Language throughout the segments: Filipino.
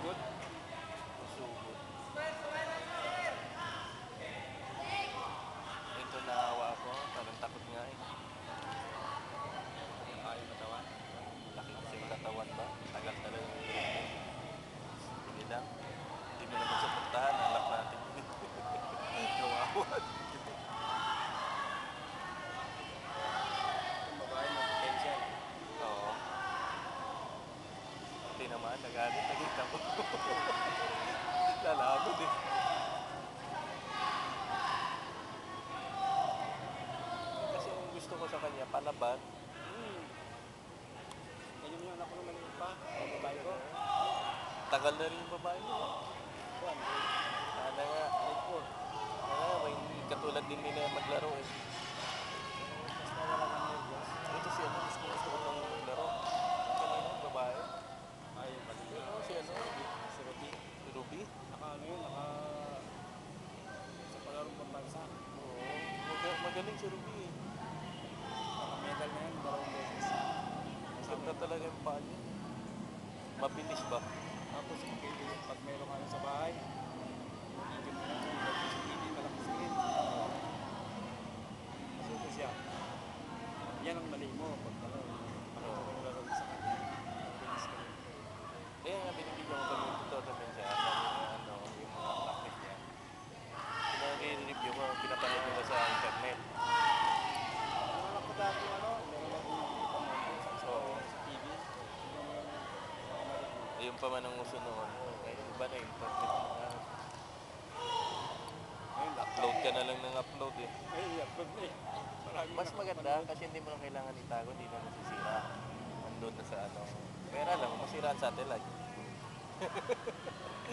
Sugod. Sugod. Ito naawa ako, parang takot nga eh. Ayaw matawan. Laki kasi katawan ba? Tagal talaga. Hindi lang. Hindi mo naman suportahan, alak natin. Kawawa. Yung babae mo, potential. Oo. Hindi naman, nagalit. Nagkita mo. Lalabot eh. Kasi yung gusto ko sa kanya, palaban. Ganyan yung anak ko na maliit pa. Ang babae ko. Tagal na rin yung babae mo. Juan, Sana nga. grade 4. May katulad din nila maglaro eh. Mas nawala ng nervyos. Ito si ano, gusto ko nang maglaro. Kanina, babae. Ay, mali. Ano si ano? Si Ruby. Si Ruby? Naka ano yun, naka... Sa palarong pambansa. Oo. Magaling si Ruby eh. Naka-medal na yun, 2 beses. Ganda talaga yung paa niya. Mabilis ba? Tapos pag meron ka na sa bahay, iigil mo na yun. Tapos hindi malaki screen. Masuko siya. Yan ang mali mo. Pag ano, laro sa kanya. Mabilis ka rin. Kaya nga binibigyan ko kami ito naman siya. Sabi niya ano, yung mga practice niya. Pinag-review ko, pinapanood ko sa internet. Alam ko dati ano, meron akong nakikita mo Oo. sa TV. Ayun pa man ang uso noon. Ngayon iba na internet na. Ayun, Upload ka na lang ng upload eh. ay, upload na eh. Maraming Mas maganda nakapanood. kasi hindi mo na kailangan itago, hindi na masisira. Nandun na sa ano. Pero alam mo, masira ang satellite.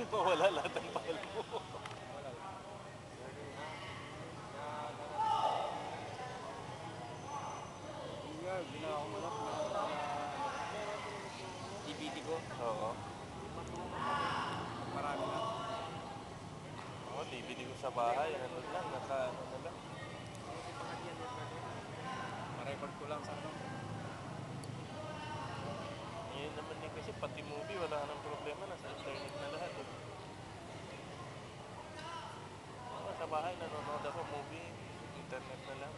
Mawala lahat ng file mo. Wala lang. Yun nga, ginawa ko muna DVD ko. Oo. Marami na. Oo, DVD ko sa bahay. Ano lang, naka ano na lang. Ma-record ko lang sa ano. Ngayon naman din kasi pati movie, wala nang problema. Nasa internet na lahat eh. Sa bahay, nanonood ako movie. Internet na lang.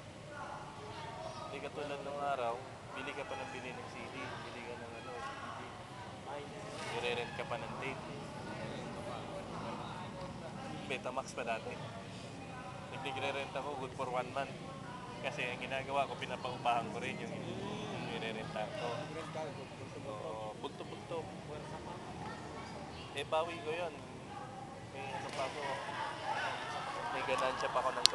Hindi katulad ng araw, bili ka pa ng bili ng CD. Bili ka ng ano, DVD. I-rent ka pa ng tape. Betamax pa dati. Nagre-rent ako good for 1 month. Kasi ang ginagawa ko, pinapaupahan ko rin yung nire-renta ko. So, bunto-bunto. Eh, bawi ko yun. May ano pa ako. May ganansya pa ako ng